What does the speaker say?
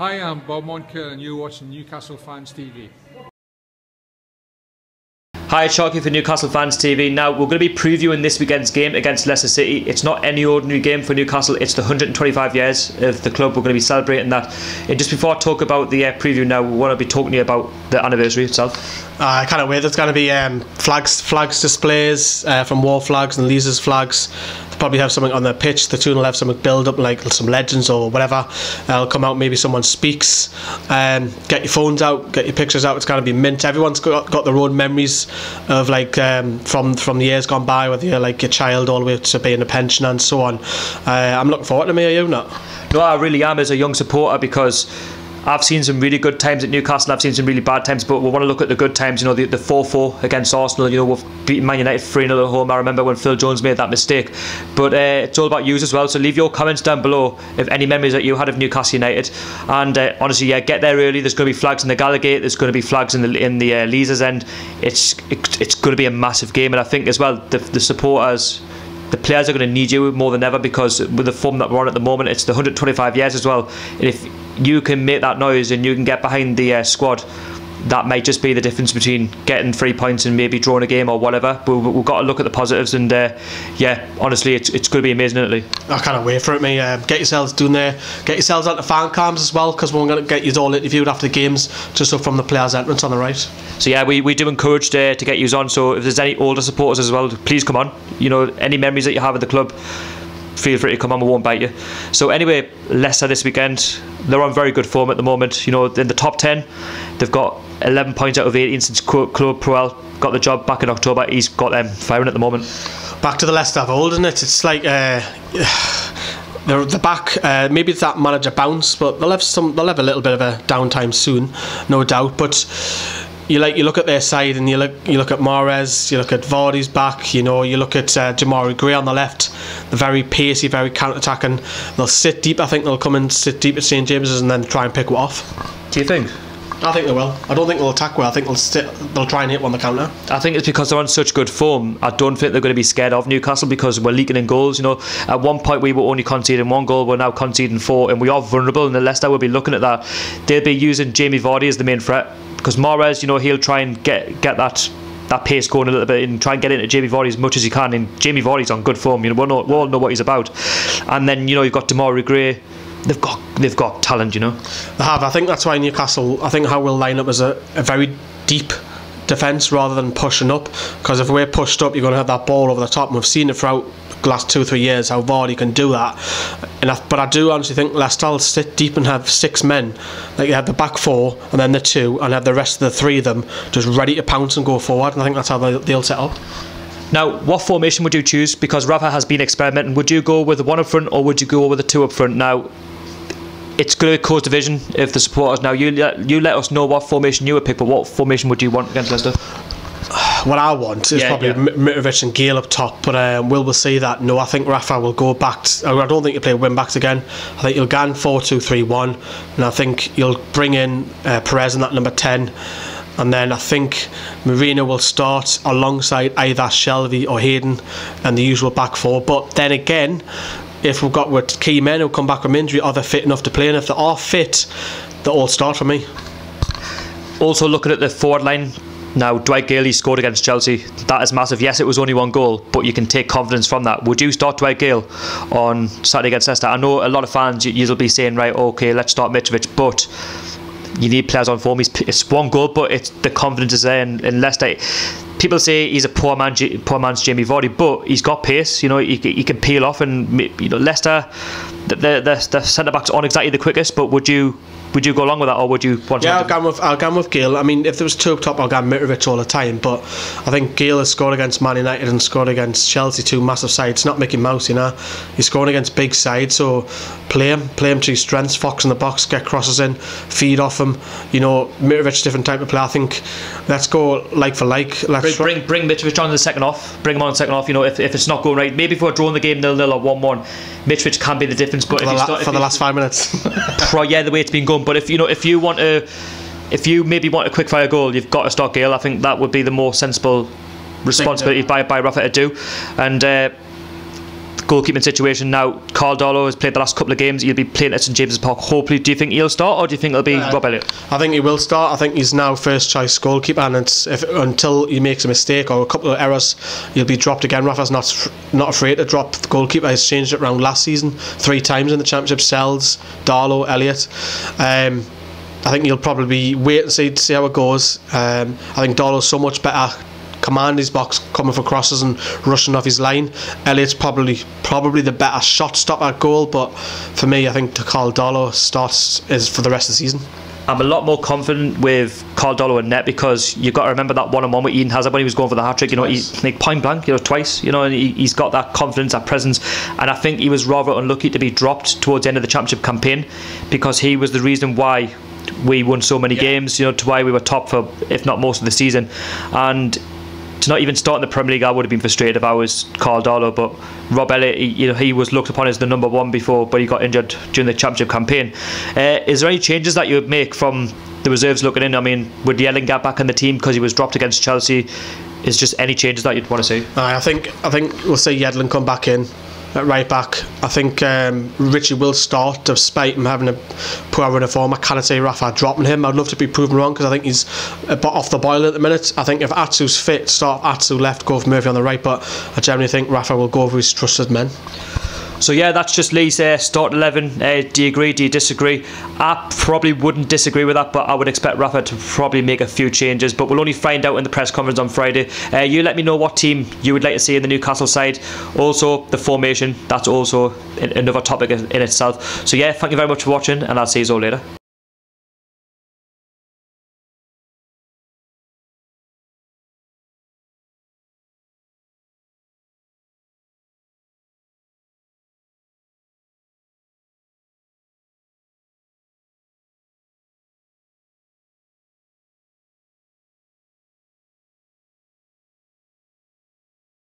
Hi, I'm Bob Moncur and you're watching Newcastle Fans TV. Hi, it's Sharkey for Newcastle Fans TV. Now, we're going to be previewing this weekend's game against Leicester City. It's not any ordinary game for Newcastle, it's the 125 years of the club. We're going to be celebrating that. And just before I talk about the preview now, we want to be talking to you about the anniversary itself. I can't wait. There's going to be flags displays from War flags and Leicesters flags. They'll probably have something on the pitch. The tune will have something build up, like some legends or whatever. It'll come out, maybe someone speaks. Get your phones out, get your pictures out. It's going to be mint. Everyone's got their own memories of from the years gone by, whether you're like your child all the way to being a pensioner and so on. I'm looking forward to me. Are you not? No, I really am, as a young supporter, because I've seen some really good times at Newcastle, I've seen some really bad times, but we want to look at the good times. You know, the 4-4 against Arsenal, you know, we've beaten Man United 3-0 at home. I remember when Phil Jones made that mistake. But it's all about you as well, so leave your comments down below if any memories that you had of Newcastle United. And honestly, yeah, get there early. There's going to be flags in the Gallagher, there's going to be flags in the Leicesters end. It's going to be a massive game, and I think as well the supporters, the players are going to need you more than ever, because with the form that we're on at the moment, it's the 125 years as well. And if you can make that noise and you can get behind the squad, that might just be the difference between getting 3 points and maybe drawing a game or whatever. But we've got to look at the positives, and yeah, honestly, it's going to be amazing, isn't it? I can't wait for it, mate. Get yourselves doing there. Get yourselves onto fan cams as well, because we're going to get you all interviewed after the games, just up from the players' entrance on the right. So yeah, we do encourage to get you on. So if there's any older supporters as well, please come on. You know, any memories that you have of the club, feel free to come on, we won't bite you. So anyway, Leicester this weekend, they're on very good form at the moment. You know, in the top 10, they've got 11 points out of 18 since Claude Puel got the job back in October. He's got them firing at the moment. Back to the Leicester of old, isn't it? It's like they're back. Maybe it's that manager bounce, but they'll have a little bit of a downtime soon, no doubt. But you look at their side, and you look at Mahrez, you look at Vardy's back, you know, you look at Jamari Gray on the left. They're very pacey, very counter-attacking. They'll sit deep. I think they'll come and sit deep at St James's and then try and pick it off. Do you think? I think they will. I don't think they'll attack well. I think they'll try and hit one the counter. I think it's because they're on such good form. I don't think they're going to be scared of Newcastle, because we're leaking in goals. You know, at one point we were only conceding 1 goal, we're now conceding 4, and we are vulnerable. And the Leicester will be looking at that. They'll be using Jamie Vardy as the main threat, because Mahrez, you know, he'll try and get that pace going a little bit and try and get into Jamie Vardy as much as he can. And Jamie Vardy's on good form. You know, we all know what he's about. And then, you know, you've got Jamari Gray. They've got talent, you know. They have. I think that's why Newcastle, I think how we'll line up is a very deep defence rather than pushing up, because if we're pushed up, you're going to have that ball over the top, and we've seen it throughout the last 2-3 years how Vardy can do that. But I do honestly think Leicester will sit deep and have 6 men, like you have the back 4 and then the 2, and have the rest of the 3 of them just ready to pounce and go forward. And I think that's how they'll set up. Now, what formation would you choose? Because Rafa has been experimenting. Would you go with the 1 up front, or would you go with the 2 up front? Now, it's going to cause division if the supporters. Now, you let us know what formation you would pick, but what formation would you want against Leicester? What I want is probably Mitrovic and Gale up top, but will we see that? No, I think Rafa will go back. I don't think he'll play wing backs again. I think he'll go 4-2-3-1, and I think he'll bring in Perez in that number 10. And then I think Marino will start alongside either Shelvey or Hayden and the usual back 4. But then again, if we've got with key men who come back from injury, are they fit enough to play? And if they are fit, they'll all start for me. Also looking at the forward line, now Dwight Gale scored against Chelsea. That is massive. Yes, it was only 1 goal, but you can take confidence from that. Would you start Dwight Gale on Saturday against Leicester? I know a lot of fans, you'll be saying, right, okay, let's start Mitrovic, but you need players on form. It's 1 goal, but it's the confidence is there. And Leicester, people say he's a poor man's Jamie Vardy, but he's got pace. You know, he can peel off. And you know, Leicester, the centre backs aren't exactly the quickest. But would you go along with that, or would you want? Yeah, I'll go with Gale. I mean, if there was 2 up top, I'll go Mitrovic all the time. But I think Gale has scored against Man United and scored against Chelsea, 2 massive sides. Not Mickey Mouse, you know. He's scoring against big sides, so play him to his strengths. Fox in the box, get crosses in, feed off him. You know, Mitrovic, different type of player. I think let's go like for like. Let's bring Mitrovic on in the second half. Bring him on in the second half. You know, if it's not going right, maybe if we're drawing the game 0-0 or 1-1, Mitrovic can be the difference. But for the last 5 minutes, yeah, the way it's been going. But if you maybe want a quick fire goal, you've got to start Gale. I think that would be the more sensible responsibility by Rafa to do. And goalkeeping situation now. Carl Darlow has played the last couple of games. He'll be playing at St James's Park. Hopefully, do you think he'll start, or do you think it'll be Rob Elliott? I think he will start. I think he's now first choice goalkeeper, and until he makes a mistake or a couple of errors, he'll be dropped again. Rafa's not afraid to drop the goalkeeper. He's changed it around last season 3 times in the Championship. Sells, Darlow, Elliott. I think you'll probably wait and see how it goes. I think Darlow's so much better command his box, coming for crosses and rushing off his line. Elliott's probably the better shot stopper at goal, but for me, I think to Carl Darlow starts is for the rest of the season. I'm a lot more confident with Carl Darlow in net, because you've got to remember that one-on-one with Eden Hazard when he was going for the hat-trick, he's like point blank, twice, and he's got that confidence, that presence, and I think he was rather unlucky to be dropped towards the end of the Championship campaign, because he was the reason why we won so many games, to why we were top for, if not most of the season. And to not even start in the Premier League, I would have been frustrated if I was Carl Darlow. But Rob Elliott, he was looked upon as the number one before, but he got injured during the Championship campaign. Is there any changes that you would make from the reserves looking in? I mean, would Yedlin get back in the team because he was dropped against Chelsea? Is just any changes that you'd want to see? I think we'll see Yedlin come back in at right back. I think Richie will start, despite him having a poor run of form. I cannot say Rafa dropping him. I'd love to be proven wrong, because I think he's a bit off the boil at the minute. I think if Atsu's fit, start Atsu left, go with Murphy on the right, but I generally think Rafa will go with his trusted men. So yeah, that's just Lee's start 11. Do you agree? Do you disagree? I probably wouldn't disagree with that, but I would expect Rafa to probably make a few changes, but we'll only find out in the press conference on Friday. You let me know what team you would like to see in the Newcastle side. Also, the formation, that's also another topic in itself. So yeah, thank you very much for watching, and I'll see you all later.